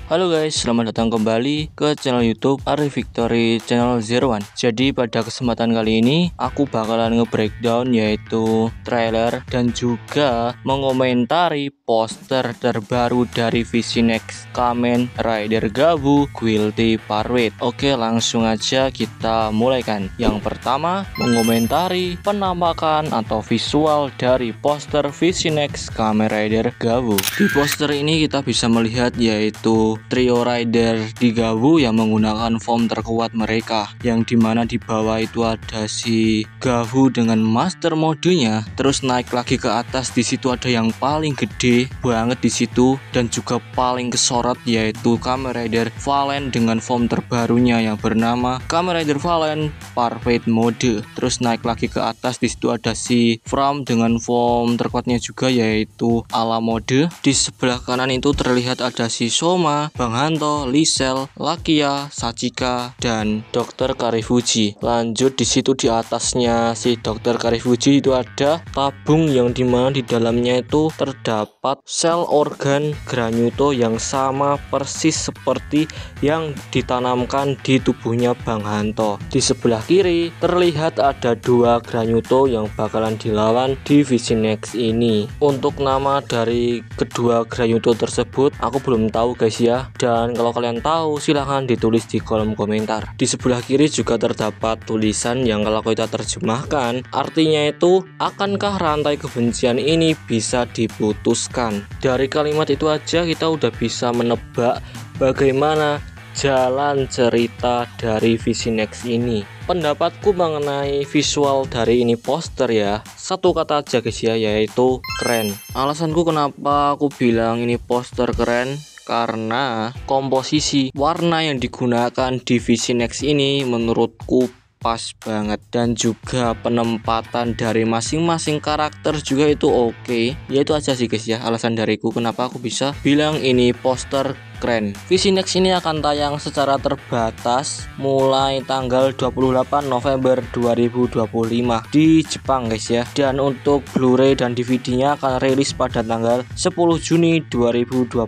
Halo guys, selamat datang kembali ke channel YouTube Ari Victory Channel 01. Jadi pada kesempatan kali ini aku bakalan nge-breakdown yaitu trailer dan juga mengomentari poster terbaru dari VisiNext Kamen Rider GABU Guilty Parade. Oke, langsung aja kita mulai kan. Yang pertama, mengomentari penampakan atau visual dari poster VisiNext Kamen Rider GABU. Di poster ini kita bisa melihat yaitu trio rider di GABU yang menggunakan form terkuat mereka, yang dimana di bawah itu ada si GABU dengan master modenya, terus naik lagi ke atas. Di situ ada yang paling gede banget di situ dan juga paling kesorot yaitu Kamen Rider Valen dengan form terbarunya yang bernama Kamen Rider Valen Parfait Mode. Terus naik lagi ke atas, di situ ada si Fram dengan form terkuatnya juga yaitu ala mode. Di sebelah kanan itu terlihat ada si Soma, Bang Hanto, Lisel, Lakia, Sachika, dan Dr. Karifuji. Lanjut di situ di atasnya si Dr. Karifuji itu ada tabung yang dimana di dalamnya itu terdapat sel organ Granuto yang sama persis seperti yang ditanamkan di tubuhnya Bang Hanto. Di sebelah kiri terlihat ada dua Granuto yang bakalan dilawan di VisiNext ini. Untuk nama dari kedua Granuto tersebut aku belum tahu guys ya. Dan kalau kalian tahu silahkan ditulis di kolom komentar. Di sebelah kiri juga terdapat tulisan yang kalau kita terjemahkan artinya itu, akankah rantai kebencian ini bisa diputuskan? Dari kalimat itu aja kita udah bisa menebak bagaimana jalan cerita dari VisiNext ini. Pendapatku mengenai visual dari ini poster ya, satu kata aja guys ya, yaitu keren. Alasanku kenapa aku bilang ini poster keren, karena komposisi warna yang digunakan di VisiNext ini menurutku pas banget, dan juga penempatan dari masing-masing karakter juga itu oke. Ya itu aja sih guys ya alasan dariku kenapa aku bisa bilang ini poster keren. VisiNext ini akan tayang secara terbatas mulai tanggal 28 November 2025 di Jepang guys ya. Dan untuk Blu-ray dan DVD-nya akan rilis pada tanggal 10 Juni 2026.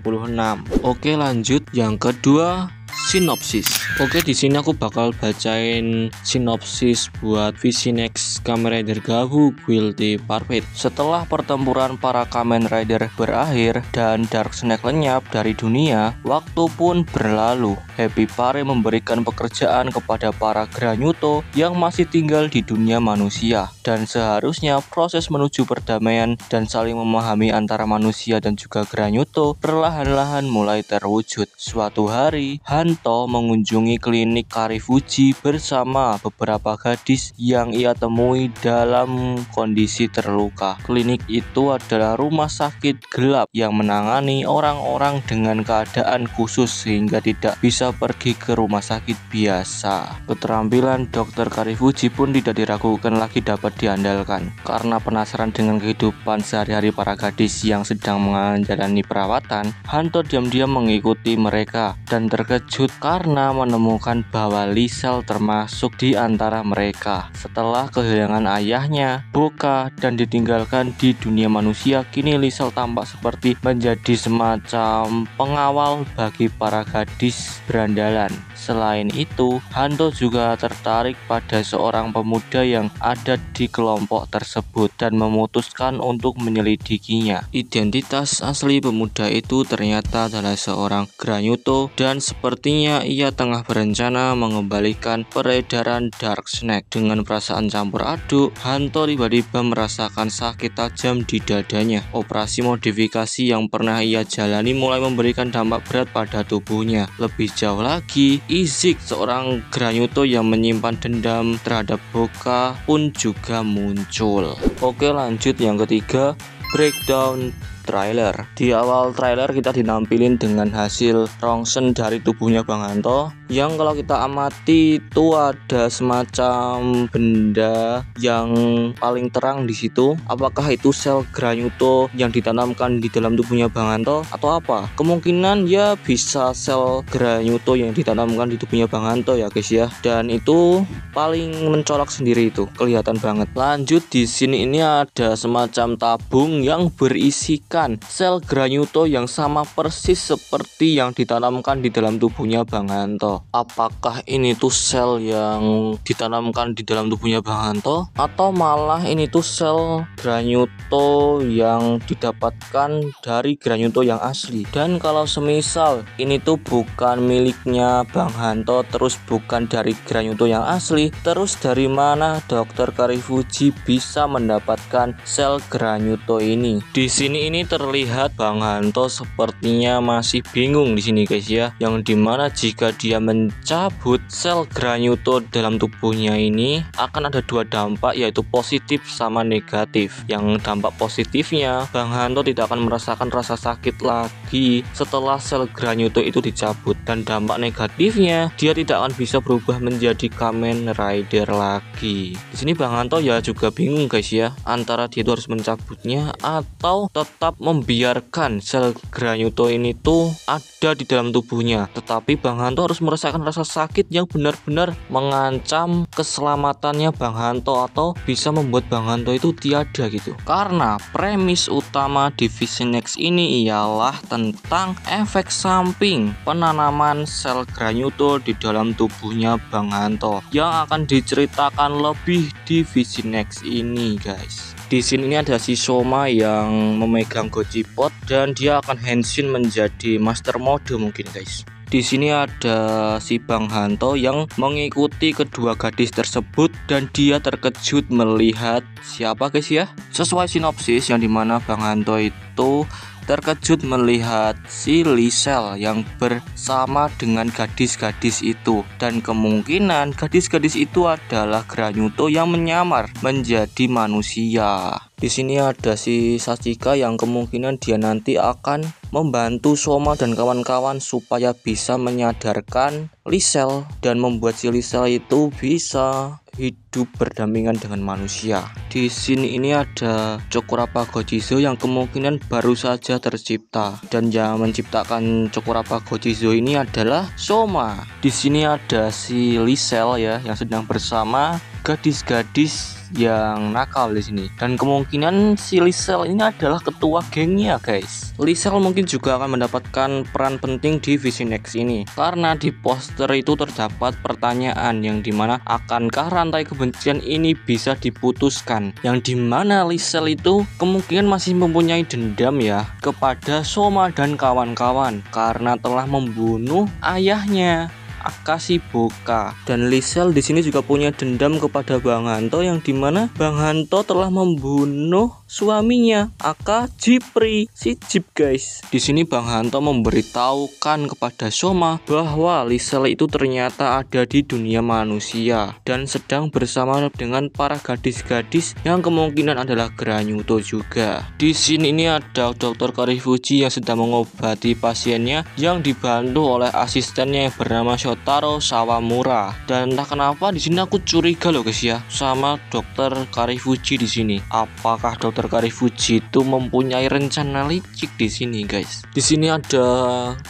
Oke, lanjut yang kedua, sinopsis. Oke, di sini aku bakal bacain sinopsis buat VisiNext Kamen Rider GABU Guilty Parade. Setelah pertempuran para Kamen Rider berakhir dan Dark Snake lenyap dari dunia, waktu pun berlalu. Happy Parade memberikan pekerjaan kepada para Granuto yang masih tinggal di dunia manusia, dan seharusnya proses menuju perdamaian dan saling memahami antara manusia dan juga Granuto perlahan-lahan mulai terwujud. Suatu hari, Hanto mengunjungi klinik Karifuji bersama beberapa gadis yang ia temui dalam kondisi terluka. Klinik itu adalah rumah sakit gelap yang menangani orang-orang dengan keadaan khusus sehingga tidak bisa pergi ke rumah sakit biasa. Keterampilan Dr. Karifuji pun tidak diragukan lagi dapat diandalkan. Karena penasaran dengan kehidupan sehari-hari para gadis yang sedang menjalani perawatan, Hanto diam-diam mengikuti mereka dan terkejut karena menemukan bahwa Lisel termasuk di antara mereka. Setelah kehilangan ayahnya, Boka, dan ditinggalkan di dunia manusia, kini Lisel tampak seperti menjadi semacam pengawal bagi para gadis berandalan. Selain itu, Hanto juga tertarik pada seorang pemuda yang ada di kelompok tersebut dan memutuskan untuk menyelidikinya. Identitas asli pemuda itu ternyata adalah seorang Granuto, dan sepertinya ia tengah berencana mengembalikan peredaran Dark Snake. Dengan perasaan campur aduk, Hanto tiba-tiba merasakan sakit tajam di dadanya. Operasi modifikasi yang pernah ia jalani mulai memberikan dampak berat pada tubuhnya. Lebih jauh lagi, Izik, seorang Granuto yang menyimpan dendam terhadap Boka, pun juga muncul. Oke, lanjut yang ketiga, breakdown trailer. Di awal trailer kita dinampilin dengan hasil rongsen dari tubuhnya Bang Hanto, yang kalau kita amati itu ada semacam benda yang paling terang di situ. Apakah itu sel granuto yang ditanamkan di dalam tubuhnya Bang Hanto atau apa? Kemungkinan ya bisa sel granuto yang ditanamkan di tubuhnya Bang Hanto ya guys ya. Dan itu paling mencolok sendiri, itu kelihatan banget. Lanjut, di sini ini ada semacam tabung yang berisikan sel granuto yang sama persis seperti yang ditanamkan di dalam tubuhnya Bang Hanto. Apakah ini tuh sel yang ditanamkan di dalam tubuhnya Bang Hanto atau malah ini tuh sel granuto yang didapatkan dari granuto yang asli? Dan kalau semisal ini tuh bukan miliknya Bang Hanto, terus bukan dari granuto yang asli, terus dari mana Dr. Karifuji bisa mendapatkan sel granuto ini? Di sini ini terlihat Bang Hanto sepertinya masih bingung di sini guys ya, yang dimana jika dia mencabut sel granuto dalam tubuhnya ini akan ada dua dampak, yaitu positif sama negatif. Yang dampak positifnya, Bang Hanto tidak akan merasakan rasa sakit lagi setelah sel granuto itu dicabut, dan dampak negatifnya dia tidak akan bisa berubah menjadi Kamen Rider lagi. Di sini Bang Hanto ya juga bingung guys ya, antara dia itu harus mencabutnya atau tetap membiarkan sel granuto ini tuh ada di dalam tubuhnya. Tetapi Bang Hanto harus merasakan rasa sakit yang benar-benar mengancam keselamatannya Bang Hanto atau bisa membuat Bang Hanto itu tiada gitu. Karena premis utama di Vision X ini ialah tentang efek samping penanaman sel granuto di dalam tubuhnya Bang Hanto yang akan diceritakan lebih di Vision X ini guys. Di sini ada si Soma yang memegang Goji Pot dan dia akan henshin menjadi master mode mungkin guys. Di sini ada si Bang Hanto yang mengikuti kedua gadis tersebut dan dia terkejut melihat siapa guys ya? Sesuai sinopsis yang dimana Bang Hanto itu terkejut melihat si Lisel yang bersama dengan gadis-gadis itu, dan kemungkinan gadis-gadis itu adalah granuto yang menyamar menjadi manusia. Di sini ada si Sachika yang kemungkinan dia nanti akan membantu Soma dan kawan-kawan supaya bisa menyadarkan Lisel dan membuat si Lisel itu bisa hidup berdampingan dengan manusia. Di sini ini ada Chokurapa Gojizo yang kemungkinan baru saja tercipta, dan yang menciptakan Chokurapa Gojizo ini adalah Soma. Di sini ada si Lisel ya yang sedang bersama gadis-gadis yang nakal di sini, dan kemungkinan si Lisel ini adalah ketua gengnya guys. Lisel mungkin juga akan mendapatkan peran penting di Vision X ini karena di poster itu terdapat pertanyaan yang dimana akankah rantai kebencian ini bisa diputuskan, yang dimana Lisel itu kemungkinan masih mempunyai dendam ya kepada Soma dan kawan-kawan karena telah membunuh ayahnya Akashiboka, dan Lisel di sini juga punya dendam kepada Bang Hanto yang dimana Bang Hanto telah membunuh suaminya Akajipri, si Jip guys. Di sini Bang Hanto memberitahukan kepada Soma bahwa Lisel itu ternyata ada di dunia manusia dan sedang bersama dengan para gadis-gadis yang kemungkinan adalah granuto juga. Di sini ini ada Dr. Karifuji yang sedang mengobati pasiennya yang dibantu oleh asistennya yang bernama Shotaro Sawamura, dan entah kenapa di sini aku curiga loh guys ya sama Dr. Karifuji di sini. Apakah Dr. Karifuji itu mempunyai rencana licik di sini guys? Di sini ada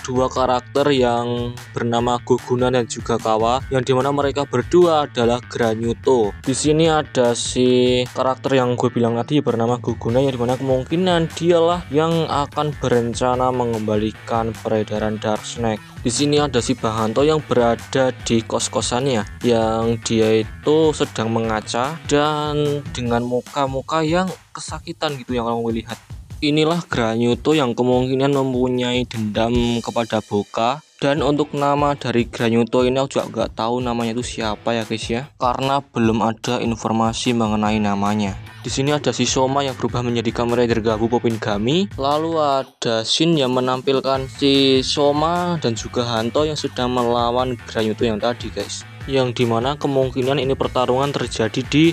dua karakter yang bernama Guguna dan juga Kawa, yang dimana mereka berdua adalah granuto. Di sini ada si karakter yang gue bilang tadi bernama Guguna, yang dimana kemungkinan dialah yang akan berencana mengembalikan peredaran Dark Snake. Di sini ada si Bang Hanto yang berada di kos-kosannya, yang dia itu sedang mengaca dan dengan muka-muka yang kesakitan gitu yang kamu lihat. Inilah granuto yang kemungkinan mempunyai dendam kepada Boka. Dan untuk nama dari granuto ini aku juga nggak tahu namanya itu siapa ya guys ya, karena belum ada informasi mengenai namanya. Di sini ada si Soma yang berubah menjadi Kamen Rider Gabu Popingami. Lalu ada Shin yang menampilkan si Soma dan juga Hanto yang sedang melawan granuto yang tadi guys, yang dimana kemungkinan ini pertarungan terjadi di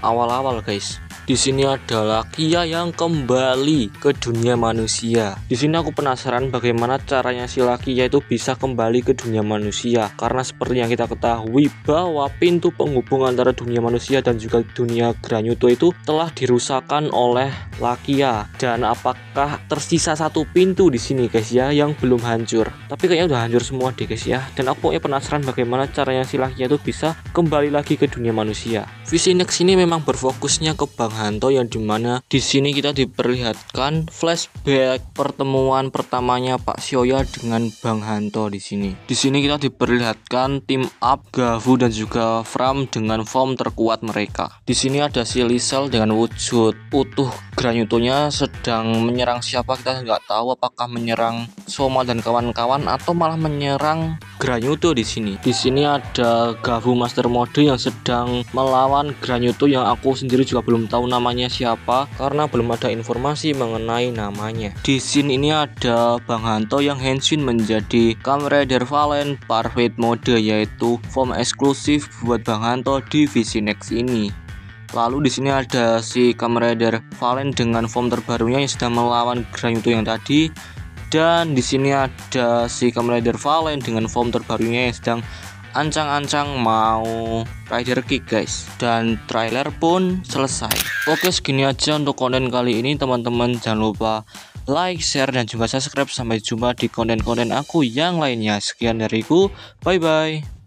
awal-awal guys. Di sini adalah Kia yang kembali ke dunia manusia. Di sini aku penasaran bagaimana caranya si Lakia itu bisa kembali ke dunia manusia. Karena seperti yang kita ketahui bahwa pintu penghubung antara dunia manusia dan juga dunia Granyuto itu telah dirusakkan oleh Lakia. Dan apakah tersisa satu pintu di sini guys ya yang belum hancur? Tapi kayaknya udah hancur semua deh guys ya. Dan aku pokoknya penasaran bagaimana caranya si Lakia itu bisa kembali lagi ke dunia manusia. VisiNext ini memang berfokusnya ke Bang Hanto, yang dimana di sini kita diperlihatkan flashback pertemuan pertamanya Pak Sioya dengan Bang Hanto di sini. Di sini kita diperlihatkan team up Gavu dan juga Fram dengan form terkuat mereka. Di sini ada si Lisel dengan wujud utuh Granyutonya sedang menyerang siapa kita nggak tahu, apakah menyerang Soma dan kawan-kawan atau malah menyerang Granyuto di sini. Di sini ada Gavu Master Mode yang sedang melawan Granyuto yang aku sendiri juga belum tahu namanya siapa karena belum ada informasi mengenai namanya. Di scene ini ada Bang Hanto yang henshin menjadi Kamen Rider Valen Parfait Mode, yaitu form eksklusif buat Bang Hanto di VisiNext ini. Lalu di sini ada si Kamen Rider Valen dengan form terbarunya yang sedang melawan Granyuto yang tadi. Dan di sini ada si Kamen Rider Valen dengan form terbarunya yang sedang ancang-ancang mau Rider Kick guys. Dan trailer pun selesai. Oke, segini aja untuk konten kali ini teman-teman. Jangan lupa like, share, dan juga subscribe. Sampai jumpa di konten-konten aku yang lainnya. Sekian dariku, bye bye.